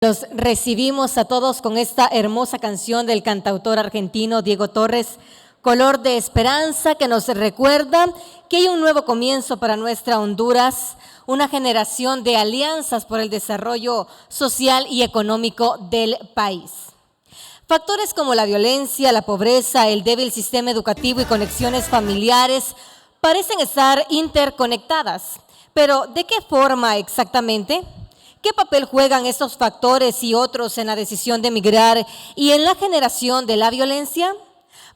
Los recibimos a todos con esta hermosa canción del cantautor argentino Diego Torres, Color de Esperanza, que nos recuerda que hay un nuevo comienzo para nuestra Honduras, una generación de alianzas por el desarrollo social y económico del país. Factores como la violencia, la pobreza, el débil sistema educativo y conexiones familiares parecen estar interconectadas, pero ¿de qué forma exactamente? ¿Qué papel juegan estos factores y otros en la decisión de emigrar y en la generación de la violencia?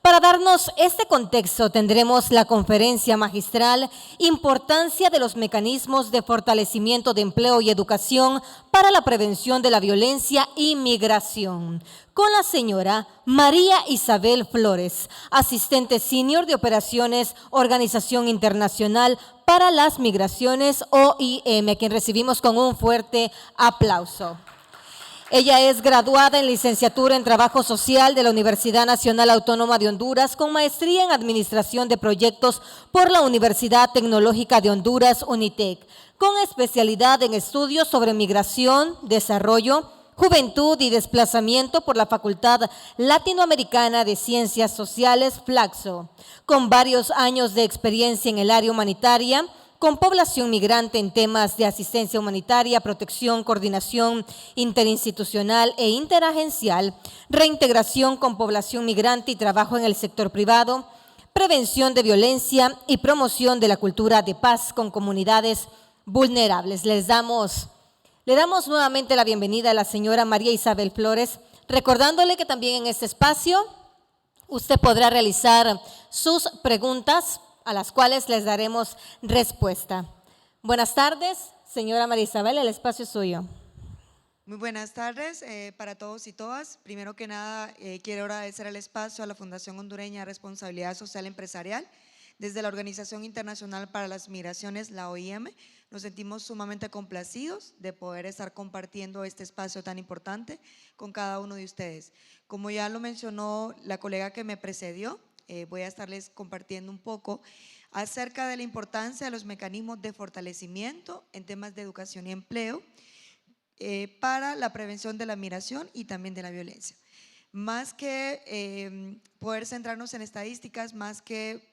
Para darnos este contexto tendremos la conferencia magistral Importancia de los mecanismos de fortalecimiento de empleo y educación para la prevención de la violencia y migración, con la señora María Isabel Flores, asistente senior de operaciones Organización Internacional para las Migraciones OIM, a quien recibimos con un fuerte aplauso. Ella es graduada en licenciatura en Trabajo Social de la Universidad Nacional Autónoma de Honduras, con maestría en Administración de Proyectos por la Universidad Tecnológica de Honduras, UNITEC, con especialidad en estudios sobre migración, desarrollo, juventud y desplazamiento por la Facultad Latinoamericana de Ciencias Sociales, FLACSO, con varios años de experiencia en el área humanitaria, con población migrante en temas de asistencia humanitaria, protección, coordinación interinstitucional e interagencial, reintegración con población migrante y trabajo en el sector privado, prevención de violencia y promoción de la cultura de paz con comunidades vulnerables. Le damos nuevamente la bienvenida a la señora María Isabel Flores, recordándole que también en este espacio usted podrá realizar sus preguntas a las cuales les daremos respuesta. Buenas tardes, señora María Isabel, el espacio es suyo. Muy buenas tardes para todos y todas. Primero que nada, quiero agradecer el espacio a la Fundación Hondureña Responsabilidad Social Empresarial. Desde la Organización Internacional para las Migraciones, la OIM, nos sentimos sumamente complacidos de poder estar compartiendo este espacio tan importante con cada uno de ustedes. Como ya lo mencionó la colega que me precedió, voy a estarles compartiendo un poco acerca de la importancia de los mecanismos de fortalecimiento en temas de educación y empleo para la prevención de la migración y también de la violencia. Más que poder centrarnos en estadísticas, más que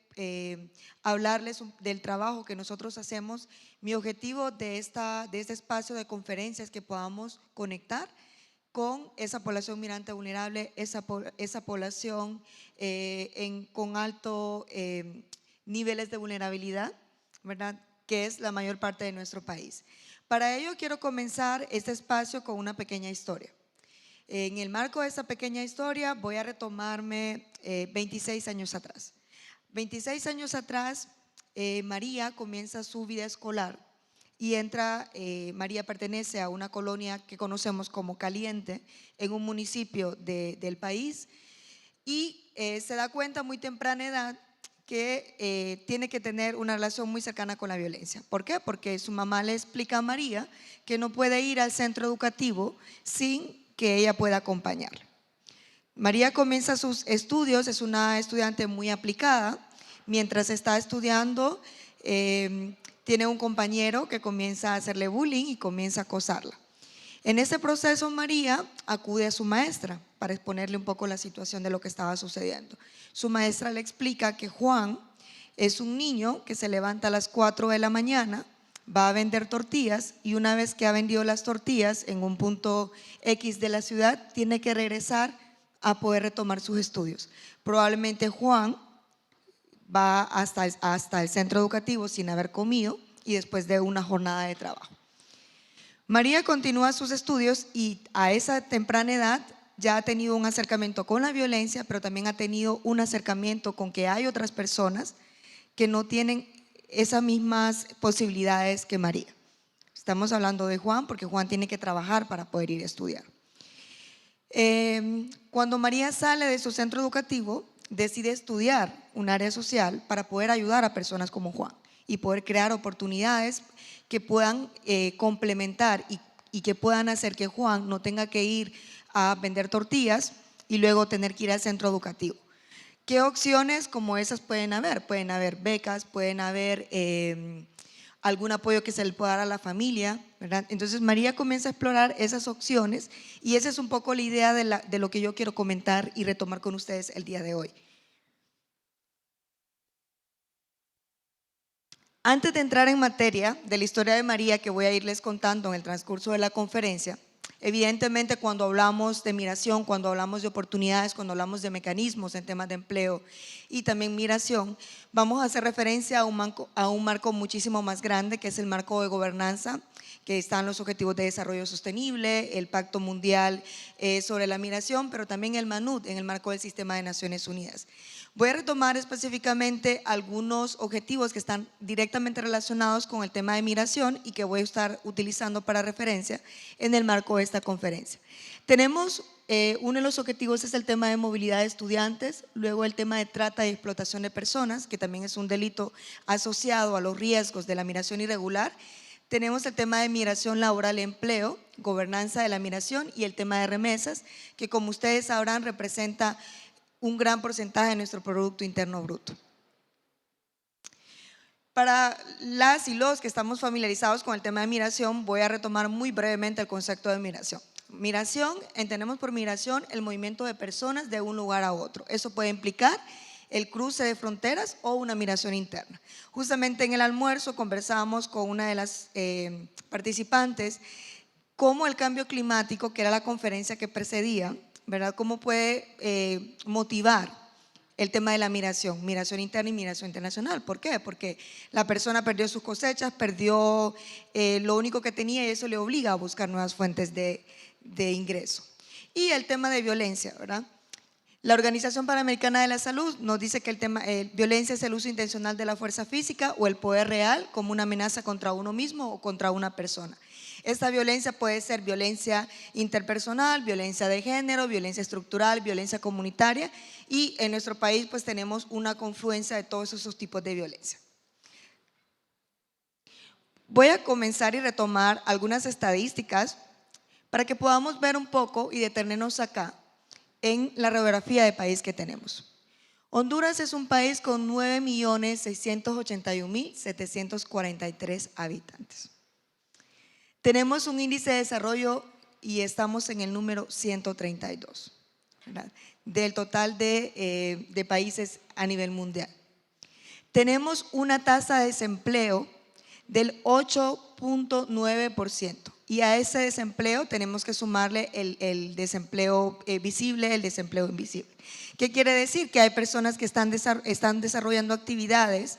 hablarles del trabajo que nosotros hacemos, mi objetivo de este espacio de conferencias es que podamos conectar con esa población migrante vulnerable, esa población con altos niveles de vulnerabilidad, ¿verdad?, que es la mayor parte de nuestro país. Para ello quiero comenzar este espacio con una pequeña historia. En el marco de esta pequeña historia voy a retomarme 26 años atrás. 26 años atrás, María comienza su vida escolar y María pertenece a una colonia que conocemos como Caliente, en un municipio del país, y se da cuenta a muy temprana edad que tiene que tener una relación muy cercana con la violencia. ¿Por qué? Porque su mamá le explica a María que no puede ir al centro educativo sin que ella pueda acompañarla. María comienza sus estudios, es una estudiante muy aplicada. Mientras está estudiando, tiene un compañero que comienza a hacerle bullying y comienza a acosarla. En ese proceso, María acude a su maestra para exponerle un poco la situación de lo que estaba sucediendo. Su maestra le explica que Juan es un niño que se levanta a las 4 de la mañana, va a vender tortillas y una vez que ha vendido las tortillas en un punto X de la ciudad, tiene que regresar a poder retomar sus estudios. Probablemente Juan va hasta el centro educativo sin haber comido y después de una jornada de trabajo. María continúa sus estudios y a esa temprana edad ya ha tenido un acercamiento con la violencia, pero también ha tenido un acercamiento con que hay otras personas que no tienen esas mismas posibilidades que María. Estamos hablando de Juan porque Juan tiene que trabajar para poder ir a estudiar. Cuando María sale de su centro educativo, decide estudiar un área social para poder ayudar a personas como Juan y poder crear oportunidades que puedan complementar y que puedan hacer que Juan no tenga que ir a vender tortillas y luego tener que ir al centro educativo. ¿Qué opciones como esas pueden haber? Pueden haber becas, pueden haber algún apoyo que se le pueda dar a la familia, ¿verdad? Entonces María comienza a explorar esas opciones y esa es un poco la idea de lo que yo quiero comentar y retomar con ustedes el día de hoy. Antes de entrar en materia de la historia de María que voy a irles contando en el transcurso de la conferencia, evidentemente cuando hablamos de migración, cuando hablamos de oportunidades, cuando hablamos de mecanismos en temas de empleo y también migración, vamos a hacer referencia a un marco muchísimo más grande, que es el marco de gobernanza, que están los Objetivos de Desarrollo Sostenible, el Pacto Mundial sobre la Migración, pero también el MANUD en el marco del Sistema de Naciones Unidas. Voy a retomar específicamente algunos objetivos que están directamente relacionados con el tema de migración y que voy a estar utilizando para referencia en el marco de esta conferencia. Tenemos uno de los objetivos es el tema de movilidad de estudiantes, luego el tema de trata y explotación de personas, que también es un delito asociado a los riesgos de la migración irregular. Tenemos el tema de migración laboral y empleo, gobernanza de la migración y el tema de remesas, que como ustedes sabrán representa un gran porcentaje de nuestro Producto Interno Bruto. Para las y los que estamos familiarizados con el tema de migración, voy a retomar muy brevemente el concepto de migración. Migración, entendemos por migración el movimiento de personas de un lugar a otro. Eso puede implicar el cruce de fronteras o una migración interna. Justamente en el almuerzo conversábamos con una de las participantes cómo el cambio climático, que era la conferencia que precedía, ¿verdad? ¿Cómo puede motivar el tema de la migración interna y migración internacional? ¿Por qué? Porque la persona perdió sus cosechas, perdió lo único que tenía y eso le obliga a buscar nuevas fuentes de ingreso. Y el tema de violencia, ¿verdad? La Organización Panamericana de la Salud nos dice que el tema violencia es el uso intencional de la fuerza física o el poder real como una amenaza contra uno mismo o contra una persona. Esta violencia puede ser violencia interpersonal, violencia de género, violencia estructural, violencia comunitaria y en nuestro país pues tenemos una confluencia de todos esos tipos de violencia. Voy a comenzar y retomar algunas estadísticas para que podamos ver un poco y detenernos acá en la radiografía de país que tenemos. Honduras es un país con 9.681.743 habitantes. Tenemos un índice de desarrollo y estamos en el número 132, ¿verdad? Del total de países a nivel mundial. Tenemos una tasa de desempleo del 8.9% y a ese desempleo tenemos que sumarle el desempleo visible, el desempleo invisible. ¿Qué quiere decir? Que hay personas que están desarrollando actividades,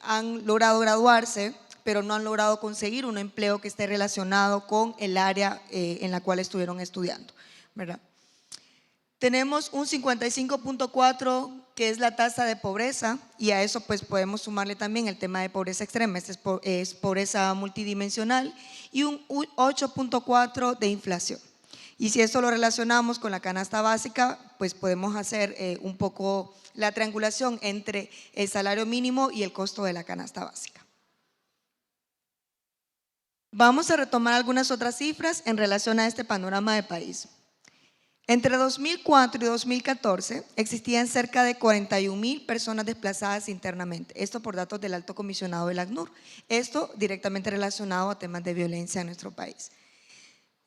han logrado graduarse, pero no han logrado conseguir un empleo que esté relacionado con el área en la cual estuvieron estudiando, ¿verdad? Tenemos un 55.4 que es la tasa de pobreza y a eso pues podemos sumarle también el tema de pobreza extrema, es pobreza multidimensional y un 8.4 de inflación. Y si eso lo relacionamos con la canasta básica, pues podemos hacer un poco la triangulación entre el salario mínimo y el costo de la canasta básica. Vamos a retomar algunas otras cifras en relación a este panorama de país. Entre 2004 y 2014 existían cerca de 41.000 personas desplazadas internamente. Esto por datos del Alto Comisionado del ACNUR. Esto directamente relacionado a temas de violencia en nuestro país.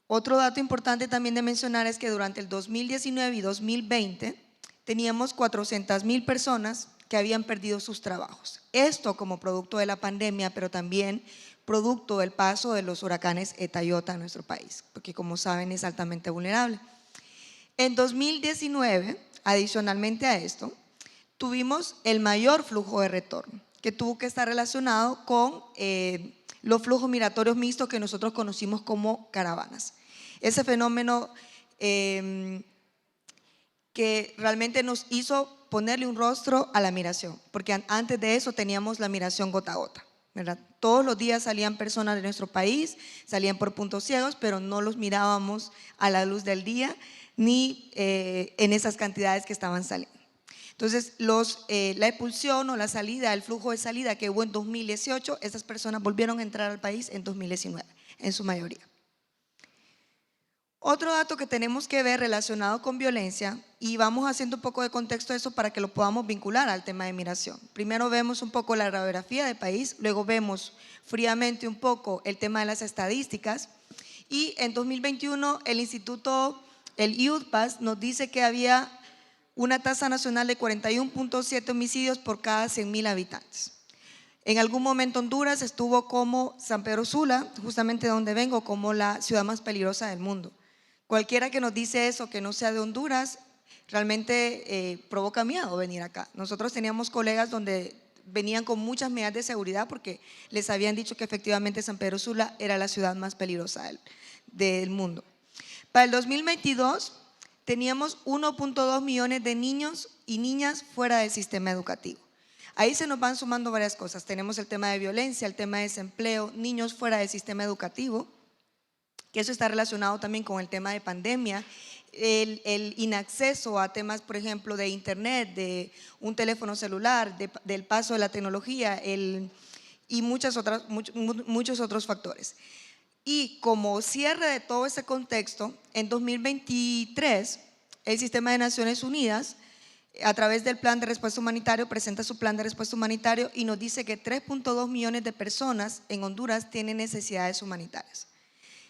Otro dato importante también de mencionar es que durante el 2019 y 2020 teníamos 400.000 personas que habían perdido sus trabajos. Esto como producto de la pandemia, pero también producto del paso de los huracanes Eta y Ota en nuestro país, porque como saben es altamente vulnerable. En 2019, adicionalmente a esto, tuvimos el mayor flujo de retorno, que tuvo que estar relacionado con los flujos migratorios mixtos que nosotros conocimos como caravanas. Ese fenómeno que realmente nos hizo ponerle un rostro a la migración, porque antes de eso teníamos la migración gota a gota, ¿verdad? Todos los días salían personas de nuestro país, salían por puntos ciegos, pero no los mirábamos a la luz del día ni en esas cantidades que estaban saliendo. Entonces, la expulsión o la salida, el flujo de salida que hubo en 2018, esas personas volvieron a entrar al país en 2019, en su mayoría. Otro dato que tenemos que ver relacionado con violencia, y vamos haciendo un poco de contexto de eso para que lo podamos vincular al tema de migración. Primero vemos un poco la radiografía del país, luego vemos fríamente un poco el tema de las estadísticas, y en 2021 el instituto, el IUDPAS, nos dice que había una tasa nacional de 41.7 homicidios por cada 100.000 habitantes. En algún momento Honduras estuvo como San Pedro Sula, justamente de donde vengo, como la ciudad más peligrosa del mundo. Cualquiera que nos dice eso, que no sea de Honduras, realmente provoca miedo venir acá. Nosotros teníamos colegas donde venían con muchas medidas de seguridad porque les habían dicho que efectivamente San Pedro Sula era la ciudad más peligrosa del mundo. Para el 2022 teníamos 1.2 millones de niños y niñas fuera del sistema educativo. Ahí se nos van sumando varias cosas. Tenemos el tema de violencia, el tema de desempleo, niños fuera del sistema educativo, que eso está relacionado también con el tema de pandemia, el inacceso a temas, por ejemplo, de internet, de un teléfono celular, del paso de la tecnología y muchos otros factores. Y como cierre de todo ese contexto, en 2023, el Sistema de Naciones Unidas, a través del Plan de Respuesta Humanitario, presenta su Plan de Respuesta Humanitario y nos dice que 3.2 millones de personas en Honduras tienen necesidades humanitarias.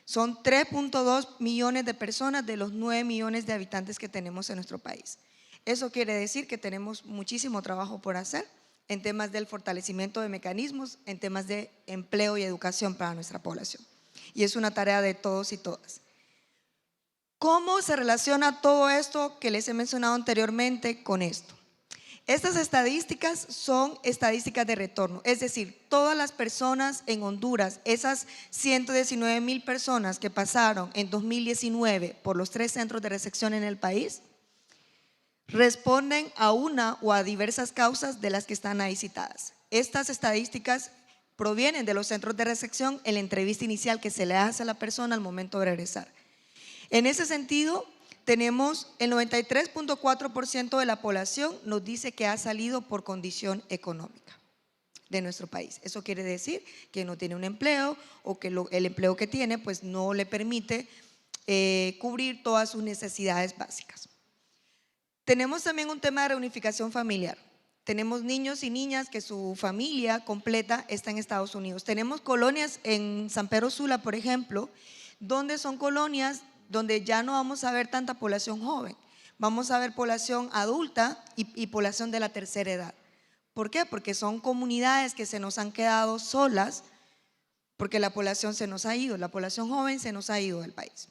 Son 3.2 millones de personas de los 9 millones de habitantes que tenemos en nuestro país. Eso quiere decir que tenemos muchísimo trabajo por hacer en temas del fortalecimiento de mecanismos, en temas de empleo y educación para nuestra población. Y es una tarea de todos y todas. ¿Cómo se relaciona todo esto que les he mencionado anteriormente con esto? Estas estadísticas son estadísticas de retorno, es decir, todas las personas en Honduras, esas 119,000 personas que pasaron en 2019 por los 3 centros de recepción en el país, responden a una o a diversas causas de las que están ahí citadas. Estas estadísticas provienen de los centros de recepción en la entrevista inicial que se le hace a la persona al momento de regresar. En ese sentido, tenemos el 93.4% de la población nos dice que ha salido por condición económica de nuestro país. Eso quiere decir que no tiene un empleo o que el empleo que tiene pues no le permite cubrir todas sus necesidades básicas. Tenemos también un tema de reunificación familiar. Tenemos niños y niñas que su familia completa está en Estados Unidos. Tenemos colonias en San Pedro Sula, por ejemplo, donde son colonias donde ya no vamos a ver tanta población joven, vamos a ver población adulta y población de la tercera edad. ¿Por qué? Porque son comunidades que se nos han quedado solas porque la población se nos ha ido, la población joven se nos ha ido del país.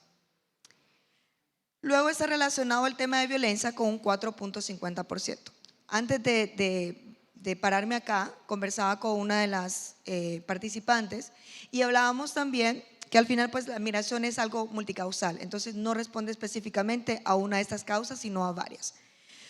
Luego está relacionado el tema de violencia con un 4.50%. Antes de pararme acá, conversaba con una de las participantes y hablábamos también que al final pues la migración es algo multicausal, entonces no responde específicamente a una de estas causas, sino a varias.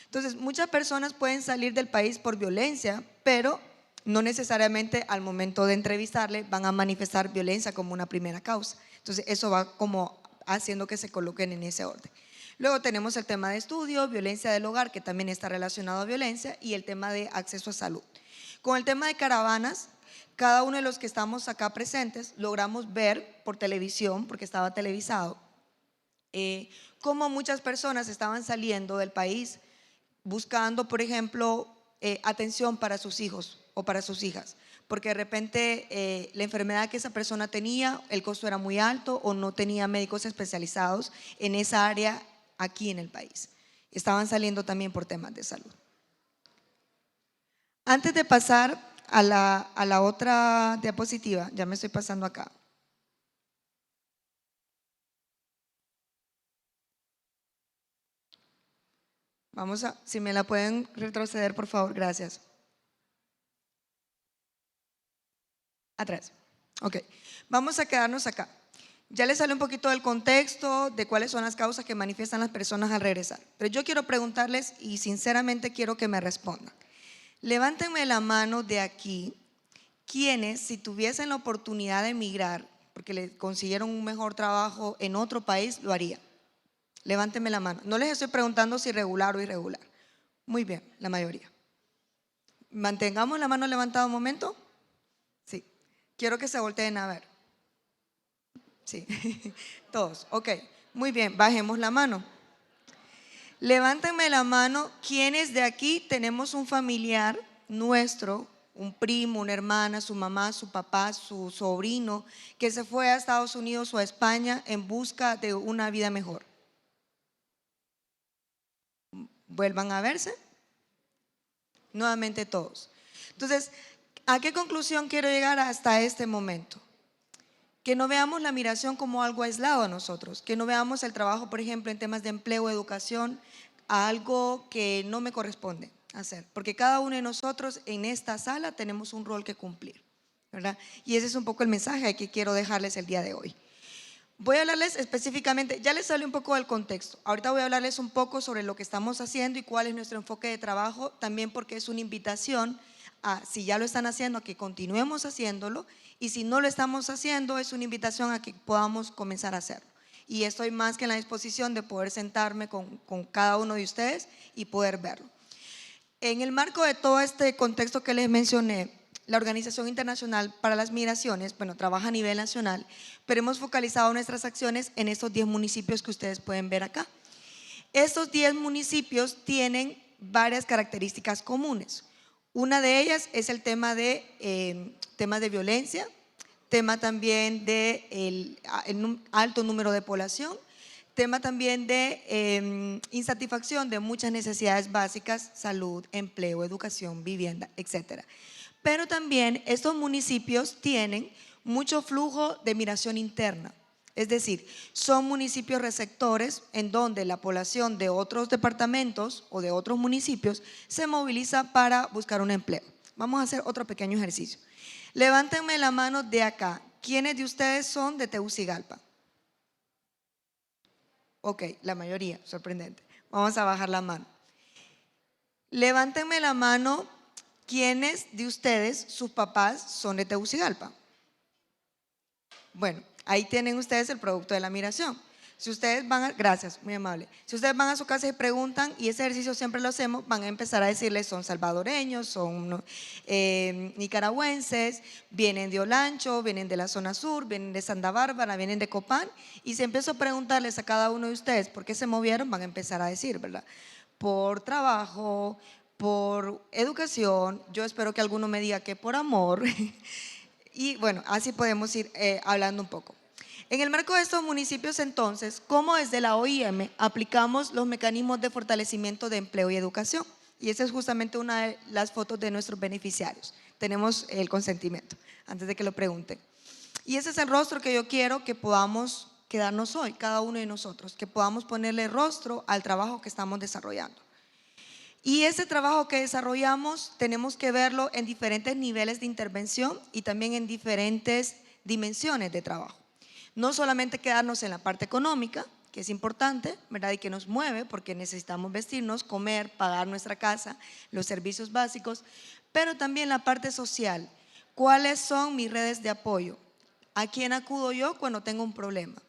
Entonces muchas personas pueden salir del país por violencia, pero no necesariamente al momento de entrevistarle van a manifestar violencia como una primera causa. Entonces eso va como haciendo que se coloquen en ese orden. Luego tenemos el tema de estudio, violencia del hogar, que también está relacionado a violencia, y el tema de acceso a salud. Con el tema de caravanas, cada uno de los que estamos acá presentes logramos ver por televisión, porque estaba televisado, cómo muchas personas estaban saliendo del país buscando, por ejemplo, atención para sus hijos o para sus hijas, porque de repente la enfermedad que esa persona tenía, el costo era muy alto o no tenía médicos especializados en esa área aquí en el país. Estaban saliendo también por temas de salud. Antes de pasar a la otra diapositiva, ya me estoy pasando acá. Vamos a, si me la pueden retroceder, por favor, gracias. Atrás. Ok, vamos a quedarnos acá. Ya les sale un poquito del contexto de cuáles son las causas que manifiestan las personas al regresar. Pero yo quiero preguntarles y sinceramente quiero que me respondan. Levántenme la mano de aquí, quienes si tuviesen la oportunidad de emigrar, porque le consiguieron un mejor trabajo en otro país, lo harían. Levántenme la mano. No les estoy preguntando si regular o irregular. Muy bien, la mayoría. Mantengamos la mano levantada un momento. Sí. Quiero que se volteen a ver. Sí, todos. Ok. Muy bien, bajemos la mano. Levántenme la mano quienes de aquí tenemos un familiar nuestro, un primo, una hermana, su mamá, su papá, su sobrino, que se fue a Estados Unidos o a España en busca de una vida mejor. Vuelvan a verse. Nuevamente todos. Entonces, ¿a qué conclusión quiero llegar hasta este momento? Que no veamos la migración como algo aislado a nosotros, que no veamos el trabajo, por ejemplo, en temas de empleo, educación, a algo que no me corresponde hacer, porque cada uno de nosotros en esta sala tenemos un rol que cumplir, ¿verdad? Y ese es un poco el mensaje que quiero dejarles el día de hoy. Voy a hablarles específicamente, ya les hablé un poco del contexto, ahorita voy a hablarles un poco sobre lo que estamos haciendo y cuál es nuestro enfoque de trabajo, también porque es una invitación a, si ya lo están haciendo, a que continuemos haciéndolo, y si no lo estamos haciendo, es una invitación a que podamos comenzar a hacerlo. Y estoy más que en la disposición de poder sentarme con cada uno de ustedes y poder verlo. En el marco de todo este contexto que les mencioné, la Organización Internacional para las Migraciones, bueno, trabaja a nivel nacional, pero hemos focalizado nuestras acciones en estos 10 municipios que ustedes pueden ver acá. Estos 10 municipios tienen varias características comunes. Una de ellas es el tema de violencia, tema también de un alto número de población, tema también de insatisfacción de muchas necesidades básicas, salud, empleo, educación, vivienda, etcétera. Pero también estos municipios tienen mucho flujo de migración interna. Es decir, son municipios receptores en donde la población de otros departamentos o de otros municipios se moviliza para buscar un empleo. Vamos a hacer otro pequeño ejercicio. Levántenme la mano de acá. ¿Quiénes de ustedes son de Tegucigalpa? Ok, la mayoría, sorprendente. Vamos a bajar la mano. Levántenme la mano. ¿Quiénes de ustedes, sus papás, son de Tegucigalpa? Bueno, ahí tienen ustedes el producto de la migración. Si ustedes van a, gracias, muy amable. Si ustedes van a su casa y preguntan, y ese ejercicio siempre lo hacemos, van a empezar a decirles son salvadoreños, son nicaragüenses, vienen de Olancho, vienen de la zona sur, vienen de Santa Bárbara, vienen de Copán, y si empiezo a preguntarles a cada uno de ustedes por qué se movieron, van a empezar a decir, ¿verdad? Por trabajo, por educación, yo espero que alguno me diga que por amor, y bueno, así podemos ir hablando un poco. En el marco de estos municipios entonces, ¿cómo desde la OIM aplicamos los mecanismos de fortalecimiento de empleo y educación? Y esa es justamente una de las fotos de nuestros beneficiarios. Tenemos el consentimiento, antes de que lo pregunten. Y ese es el rostro que yo quiero que podamos quedarnos hoy, cada uno de nosotros, que podamos ponerle rostro al trabajo que estamos desarrollando. Y ese trabajo que desarrollamos tenemos que verlo en diferentes niveles de intervención y también en diferentes dimensiones de trabajo. No solamente quedarnos en la parte económica, que es importante, ¿verdad? Y que nos mueve porque necesitamos vestirnos, comer, pagar nuestra casa, los servicios básicos, pero también la parte social. ¿Cuáles son mis redes de apoyo? ¿A quién acudo yo cuando tengo un problema?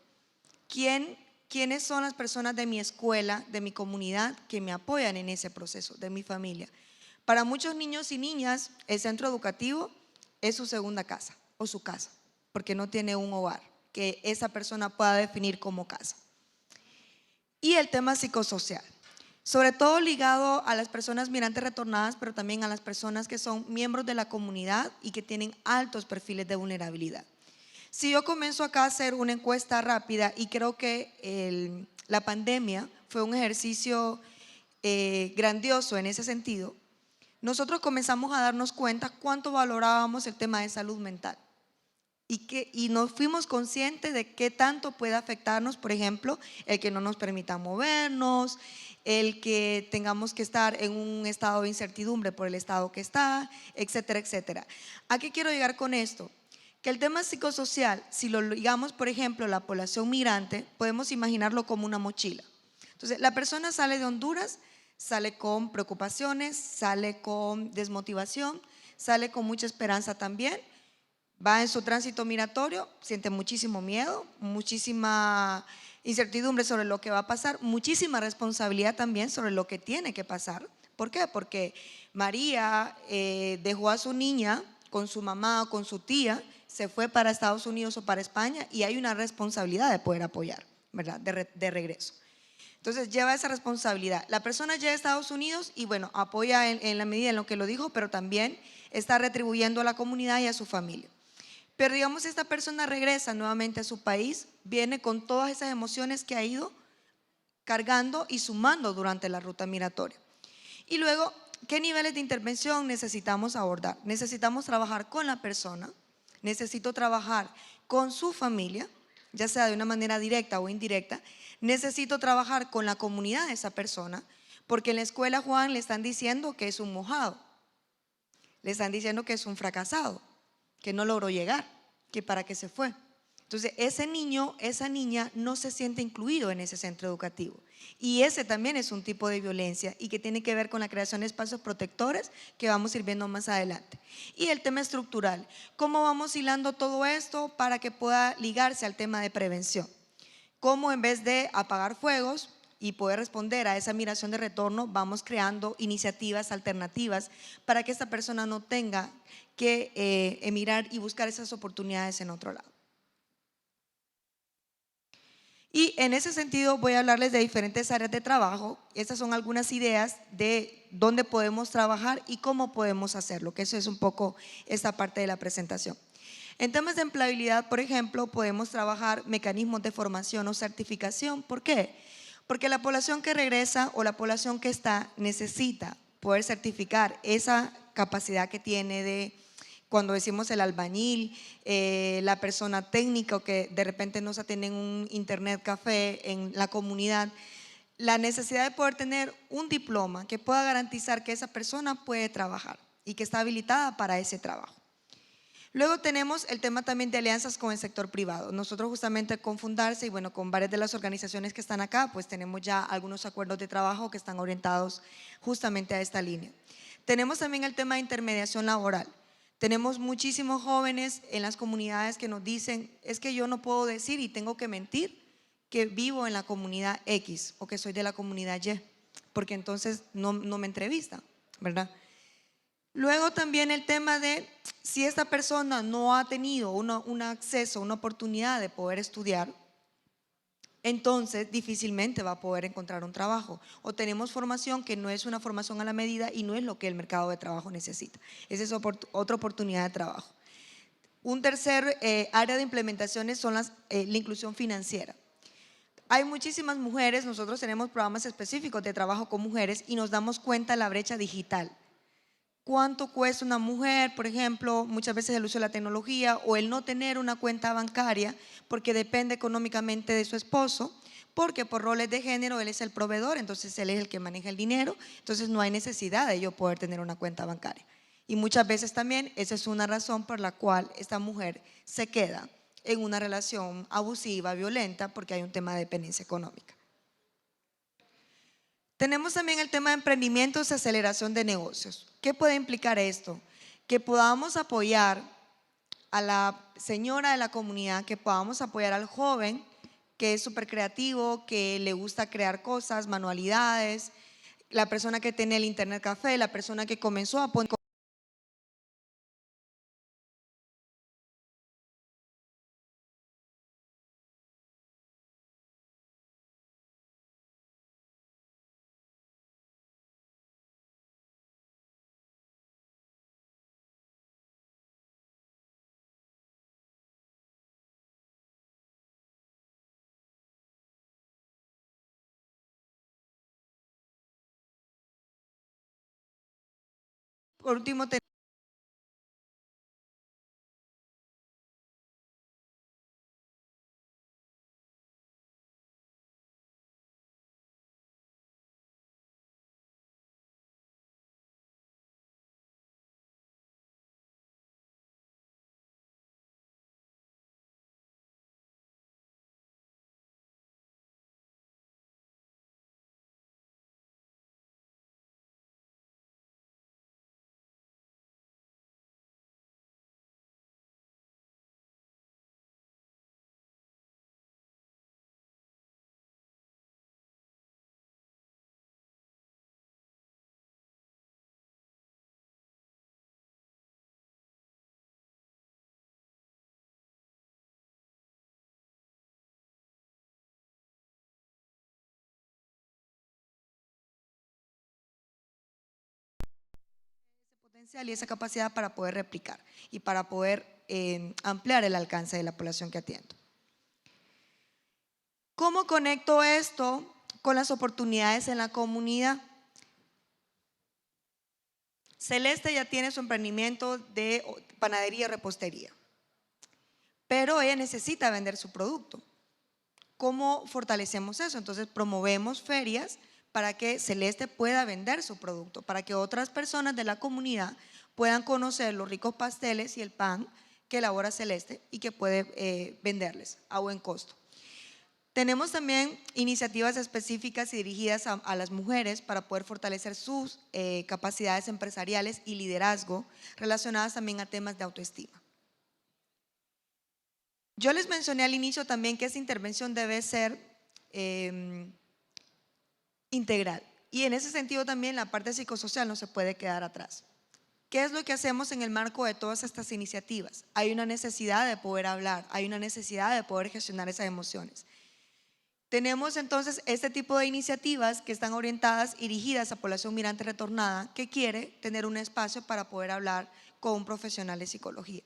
¿Quiénes son las personas de mi escuela, de mi comunidad, que me apoyan en ese proceso, de mi familia? Para muchos niños y niñas, el centro educativo es su segunda casa o su casa, porque no tiene un hogar que esa persona pueda definir como casa. Y el tema psicosocial, sobre todo ligado a las personas migrantes retornadas, pero también a las personas que son miembros de la comunidad y que tienen altos perfiles de vulnerabilidad. Si yo comienzo acá a hacer una encuesta rápida, y creo que la pandemia fue un ejercicio grandioso en ese sentido, nosotros comenzamos a darnos cuenta cuánto valorábamos el tema de salud mental y nos fuimos conscientes de qué tanto puede afectarnos, por ejemplo, el que no nos permita movernos, el que tengamos que estar en un estado de incertidumbre por el estado que está, etcétera, etcétera. ¿A qué quiero llegar con esto? Que el tema psicosocial, si lo ligamos, por ejemplo, a la población migrante, podemos imaginarlo como una mochila. Entonces, la persona sale de Honduras, sale con preocupaciones, sale con desmotivación, sale con mucha esperanza también, va en su tránsito migratorio, siente muchísimo miedo, muchísima incertidumbre sobre lo que va a pasar, muchísima responsabilidad también sobre lo que tiene que pasar. ¿Por qué? Porque María dejó a su niña con su mamá o con su tía, se fue para Estados Unidos o para España y hay una responsabilidad de poder apoyar. ¿verdad? De regreso. Entonces lleva esa responsabilidad. La persona llega a Estados Unidos y bueno, apoya en la medida en lo que lo dijo, pero también está retribuyendo a la comunidad y a su familia. Pero digamos, esta persona regresa nuevamente a su país, viene con todas esas emociones que ha ido cargando y sumando durante la ruta migratoria. Y luego, ¿qué niveles de intervención necesitamos abordar? Necesitamos trabajar con la persona, necesito trabajar con su familia, ya sea de una manera directa o indirecta, necesito trabajar con la comunidad de esa persona, porque en la escuela, Juan, le están diciendo que es un mojado, le están diciendo que es un fracasado, que no logró llegar, que para qué se fue. Entonces, ese niño, esa niña no se siente incluido en ese centro educativo. Y ese también es un tipo de violencia y que tiene que ver con la creación de espacios protectores que vamos a ir viendo más adelante. Y el tema estructural, ¿cómo vamos hilando todo esto para que pueda ligarse al tema de prevención? ¿Cómo en vez de apagar fuegos y poder responder a esa migración de retorno, vamos creando iniciativas alternativas para que esta persona no tenga que emigrar y buscar esas oportunidades en otro lado? Y en ese sentido voy a hablarles de diferentes áreas de trabajo. Estas son algunas ideas de dónde podemos trabajar y cómo podemos hacerlo, que eso es un poco esta parte de la presentación. En temas de empleabilidad, por ejemplo, podemos trabajar mecanismos de formación o certificación. ¿Por qué? Porque la población que regresa o la población que está necesita poder certificar esa capacidad que tiene de, cuando decimos el albañil, la persona técnica o que de repente no se tienen un internet café en la comunidad, la necesidad de poder tener un diploma que pueda garantizar que esa persona puede trabajar y que está habilitada para ese trabajo. Luego tenemos el tema también de alianzas con el sector privado. Nosotros justamente con Fundarse y bueno, con varias de las organizaciones que están acá, pues tenemos ya algunos acuerdos de trabajo que están orientados justamente a esta línea. Tenemos también el tema de intermediación laboral. Tenemos muchísimos jóvenes en las comunidades que nos dicen, es que yo no puedo decir y tengo que mentir que vivo en la comunidad X o que soy de la comunidad Y, porque entonces no me entrevistan, ¿verdad? Luego también el tema de si esta persona no ha tenido un acceso, una oportunidad de poder estudiar, entonces difícilmente va a poder encontrar un trabajo. O tenemos formación que no es una formación a la medida y no es lo que el mercado de trabajo necesita. Esa es otra oportunidad de trabajo. Un tercer área de implementaciones son la inclusión financiera. Hay muchísimas mujeres, nosotros tenemos programas específicos de trabajo con mujeres y nos damos cuenta de la brecha digital. ¿Cuánto cuesta una mujer, por ejemplo, muchas veces el uso de la tecnología o el no tener una cuenta bancaria porque depende económicamente de su esposo? Porque por roles de género él es el proveedor, entonces él es el que maneja el dinero, entonces no hay necesidad de yo poder tener una cuenta bancaria. Y muchas veces también esa es una razón por la cual esta mujer se queda en una relación abusiva, violenta, porque hay un tema de dependencia económica. Tenemos también el tema de emprendimientos y aceleración de negocios. ¿Qué puede implicar esto? Que podamos apoyar a la señora de la comunidad, que podamos apoyar al joven que es súper creativo, que le gusta crear cosas, manualidades, la persona que tiene el internet café, la persona que comenzó a poner por último potencial y esa capacidad para poder replicar y para poder ampliar el alcance de la población que atiendo. ¿Cómo conecto esto con las oportunidades en la comunidad? Celeste ya tiene su emprendimiento de panadería y repostería, pero ella necesita vender su producto. ¿Cómo fortalecemos eso? Entonces promovemos ferias para que Celeste pueda vender su producto, para que otras personas de la comunidad puedan conocer los ricos pasteles y el pan que elabora Celeste y que puede venderles a buen costo. Tenemos también iniciativas específicas y dirigidas a las mujeres para poder fortalecer sus capacidades empresariales y liderazgo relacionadas también a temas de autoestima. Yo les mencioné al inicio también que esa intervención debe ser integral y en ese sentido también la parte psicosocial no se puede quedar atrás. ¿Qué es lo que hacemos en el marco de todas estas iniciativas? Hay una necesidad de poder hablar, hay una necesidad de poder gestionar esas emociones. Tenemos entonces este tipo de iniciativas que están orientadas y dirigidas a población migrante retornada que quiere tener un espacio para poder hablar con un profesional de psicología.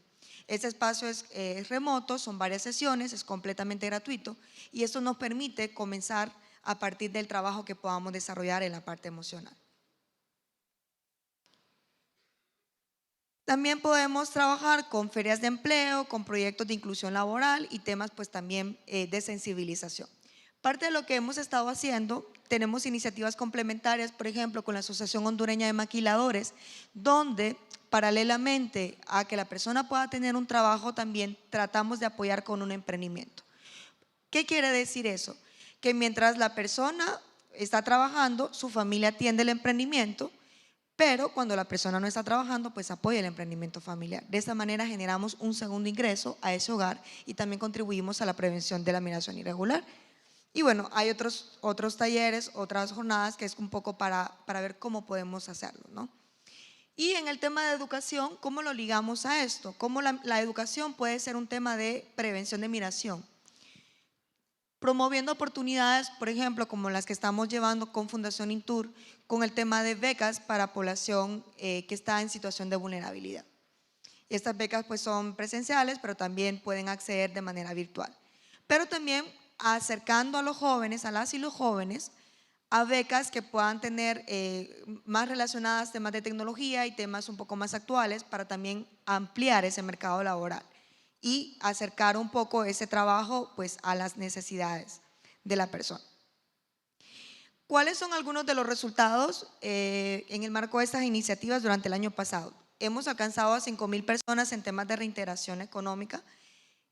Este espacio es remoto, son varias sesiones, es completamente gratuito y esto nos permite comenzar a partir del trabajo que podamos desarrollar en la parte emocional. También podemos trabajar con ferias de empleo, con proyectos de inclusión laboral y temas pues también de sensibilización. Parte de lo que hemos estado haciendo, tenemos iniciativas complementarias, por ejemplo, con la Asociación Hondureña de Maquiladores, donde paralelamente a que la persona pueda tener un trabajo, también tratamos de apoyar con un emprendimiento. ¿Qué quiere decir eso? Que mientras la persona está trabajando, su familia atiende el emprendimiento, pero cuando la persona no está trabajando, pues apoya el emprendimiento familiar. De esta manera generamos un segundo ingreso a ese hogar y también contribuimos a la prevención de la migración irregular. Y bueno, hay otros talleres, otras jornadas que es un poco para ver cómo podemos hacerlo, ¿no? Y en el tema de educación, ¿cómo lo ligamos a esto? ¿Cómo la educación puede ser un tema de prevención de migración? Promoviendo oportunidades, por ejemplo, como las que estamos llevando con Fundación Intur, con el tema de becas para población que está en situación de vulnerabilidad. Estas becas pues son presenciales, pero también pueden acceder de manera virtual. Pero también acercando a los jóvenes, a las y los jóvenes, a becas que puedan tener más relacionadas temas de tecnología y temas un poco más actuales para también ampliar ese mercado laboral y acercar un poco ese trabajo pues a las necesidades de la persona. ¿Cuáles son algunos de los resultados en el marco de estas iniciativas durante el año pasado? Hemos alcanzado a 5,000 personas en temas de reintegración económica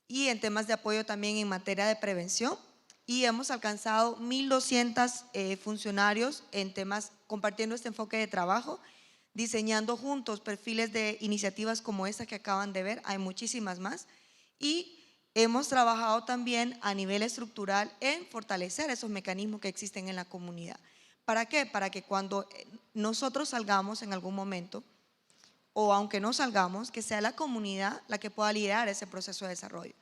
y en temas de apoyo también en materia de prevención y hemos alcanzado 1,200 funcionarios en temas compartiendo este enfoque de trabajo, diseñando juntos perfiles de iniciativas como esta que acaban de ver, hay muchísimas más y hemos trabajado también a nivel estructural en fortalecer esos mecanismos que existen en la comunidad. ¿Para qué? Para que cuando nosotros salgamos en algún momento o aunque no salgamos, que sea la comunidad la que pueda liderar ese proceso de desarrollo,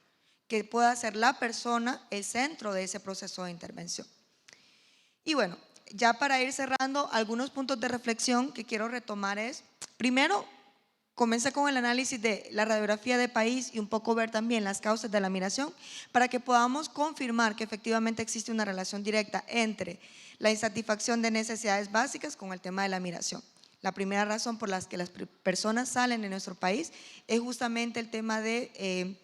que pueda ser la persona el centro de ese proceso de intervención. Y bueno, ya para ir cerrando, algunos puntos de reflexión que quiero retomar es, primero, comencé con el análisis de la radiografía de país y un poco ver también las causas de la migración para que podamos confirmar que efectivamente existe una relación directa entre la insatisfacción de necesidades básicas con el tema de la migración. La primera razón por la que las personas salen de nuestro país es justamente el tema de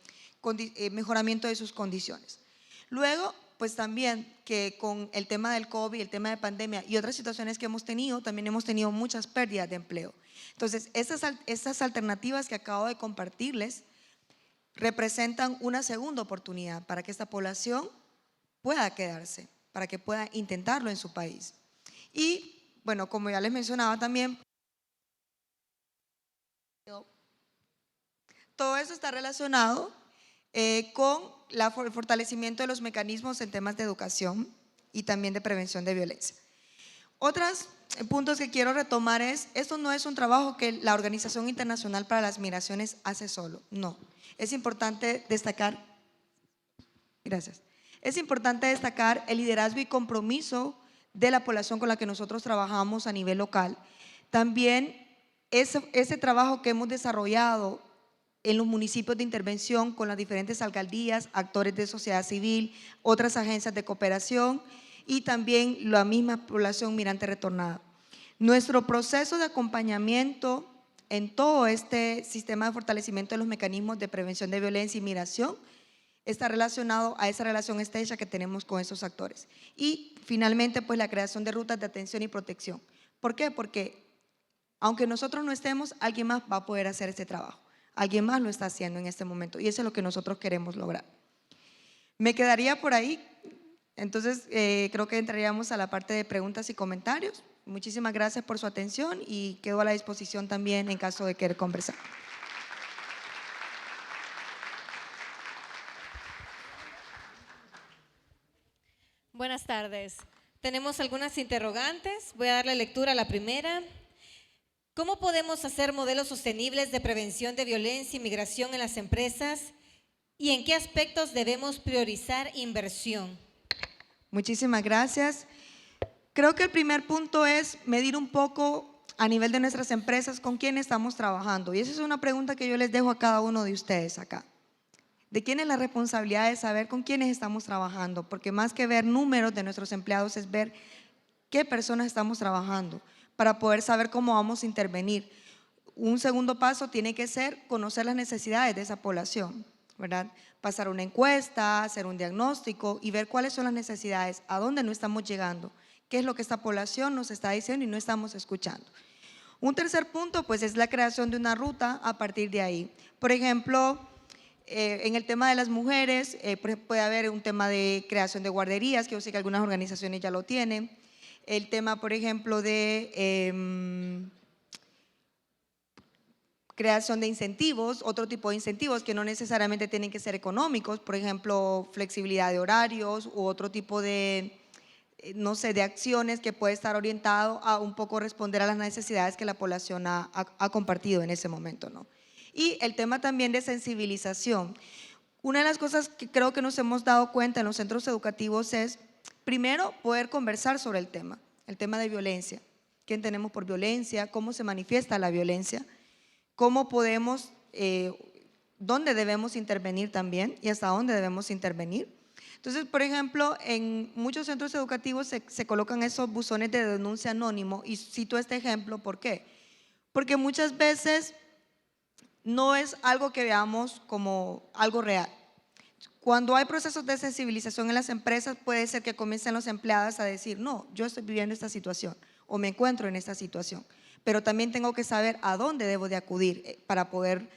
mejoramiento de sus condiciones. Luego, pues también que con el tema del COVID, el tema de pandemia y otras situaciones que hemos tenido, también hemos tenido muchas pérdidas de empleo. Entonces, estas alternativas que acabo de compartirles representan una segunda oportunidad para que esta población pueda quedarse, para que pueda intentarlo en su país. Y bueno, como ya les mencionaba también, todo eso está relacionado con el fortalecimiento de los mecanismos en temas de educación y también de prevención de violencia. Otros puntos que quiero retomar es, esto no es un trabajo que la Organización Internacional para las Migraciones hace solo, no. Es importante destacar, gracias, es importante destacar el liderazgo y compromiso de la población con la que nosotros trabajamos a nivel local. También ese trabajo que hemos desarrollado en los municipios de intervención con las diferentes alcaldías, actores de sociedad civil, otras agencias de cooperación y también la misma población migrante retornada. Nuestro proceso de acompañamiento en todo este sistema de fortalecimiento de los mecanismos de prevención de violencia y migración está relacionado a esa relación estrecha que tenemos con esos actores. Y finalmente, pues la creación de rutas de atención y protección. ¿Por qué? Porque aunque nosotros no estemos, alguien más va a poder hacer este trabajo. Alguien más lo está haciendo en este momento y eso es lo que nosotros queremos lograr. Me quedaría por ahí, entonces creo que entraríamos a la parte de preguntas y comentarios. Muchísimas gracias por su atención y quedo a la disposición también en caso de querer conversar. Buenas tardes. Tenemos algunas interrogantes. Voy a darle lectura a la primera. ¿Cómo podemos hacer modelos sostenibles de prevención de violencia y migración en las empresas? ¿Y en qué aspectos debemos priorizar inversión? Muchísimas gracias. Creo que el primer punto es medir un poco a nivel de nuestras empresas con quién estamos trabajando. Y esa es una pregunta que yo les dejo a cada uno de ustedes acá. ¿De quién es la responsabilidad de saber con quiénes estamos trabajando? Porque más que ver números de nuestros empleados es ver qué personas estamos trabajando para poder saber cómo vamos a intervenir. Un segundo paso tiene que ser conocer las necesidades de esa población, ¿verdad? Pasar una encuesta, hacer un diagnóstico y ver cuáles son las necesidades, a dónde no estamos llegando, qué es lo que esta población nos está diciendo y no estamos escuchando. Un tercer punto, pues, es la creación de una ruta a partir de ahí. Por ejemplo, en el tema de las mujeres, puede haber un tema de creación de guarderías, que yo sé que algunas organizaciones ya lo tienen. El tema, por ejemplo, de creación de incentivos, otro tipo de incentivos que no necesariamente tienen que ser económicos, por ejemplo, flexibilidad de horarios u otro tipo de, no sé, de acciones que puede estar orientado a un poco responder a las necesidades que la población ha compartido en ese momento, ¿no? Y el tema también de sensibilización. Una de las cosas que creo que nos hemos dado cuenta en los centros educativos es, primero, poder conversar sobre el tema de violencia. ¿Qué entendemos por violencia? ¿Cómo se manifiesta la violencia? ¿Cómo podemos, dónde debemos intervenir también y hasta dónde debemos intervenir? Entonces, por ejemplo, en muchos centros educativos se colocan esos buzones de denuncia anónimo y cito este ejemplo, ¿por qué? Porque muchas veces no es algo que veamos como algo real. Cuando hay procesos de sensibilización en las empresas, puede ser que comiencen los empleados a decir, no, yo estoy viviendo esta situación o me encuentro en esta situación, pero también tengo que saber a dónde debo de acudir para poder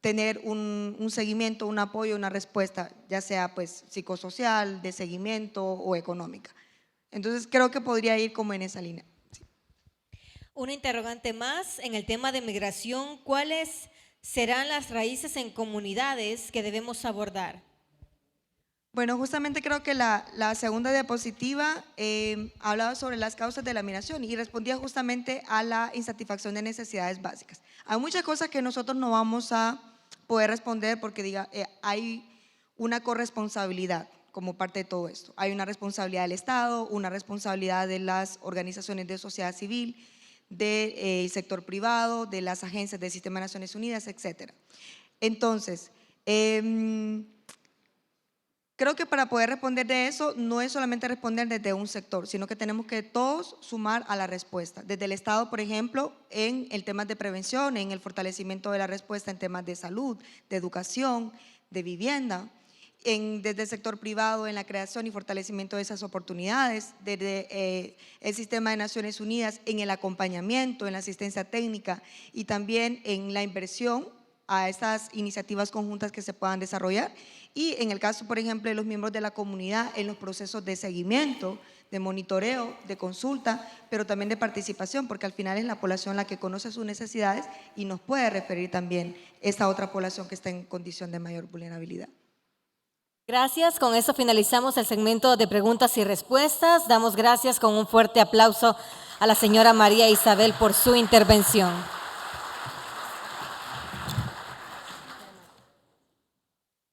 tener un seguimiento, un apoyo, una respuesta, ya sea pues psicosocial, de seguimiento o económica. Entonces creo que podría ir como en esa línea. Sí. Una interrogante más en el tema de migración. ¿Cuáles serán las raíces en comunidades que debemos abordar? Bueno, justamente creo que la segunda diapositiva hablaba sobre las causas de la migración y respondía justamente a la insatisfacción de necesidades básicas. Hay muchas cosas que nosotros no vamos a poder responder porque hay una corresponsabilidad como parte de todo esto. Hay una responsabilidad del Estado, una responsabilidad de las organizaciones de sociedad civil, del sector privado, de las agencias del Sistema de Naciones Unidas, etc. Entonces, creo que para poder responder de eso no es solamente responder desde un sector, sino que tenemos que todos sumar a la respuesta. Desde el Estado, por ejemplo, en el tema de prevención, en el fortalecimiento de la respuesta en temas de salud, de educación, de vivienda. Desde el sector privado en la creación y fortalecimiento de esas oportunidades, desde el Sistema de Naciones Unidas en el acompañamiento, en la asistencia técnica y también en la inversión a estas iniciativas conjuntas que se puedan desarrollar y en el caso, por ejemplo, de los miembros de la comunidad en los procesos de seguimiento, de monitoreo, de consulta, pero también de participación, porque al final es la población la que conoce sus necesidades y nos puede referir también esta otra población que está en condición de mayor vulnerabilidad. Gracias, con eso finalizamos el segmento de preguntas y respuestas. Damos gracias con un fuerte aplauso a la señora María Isabel por su intervención.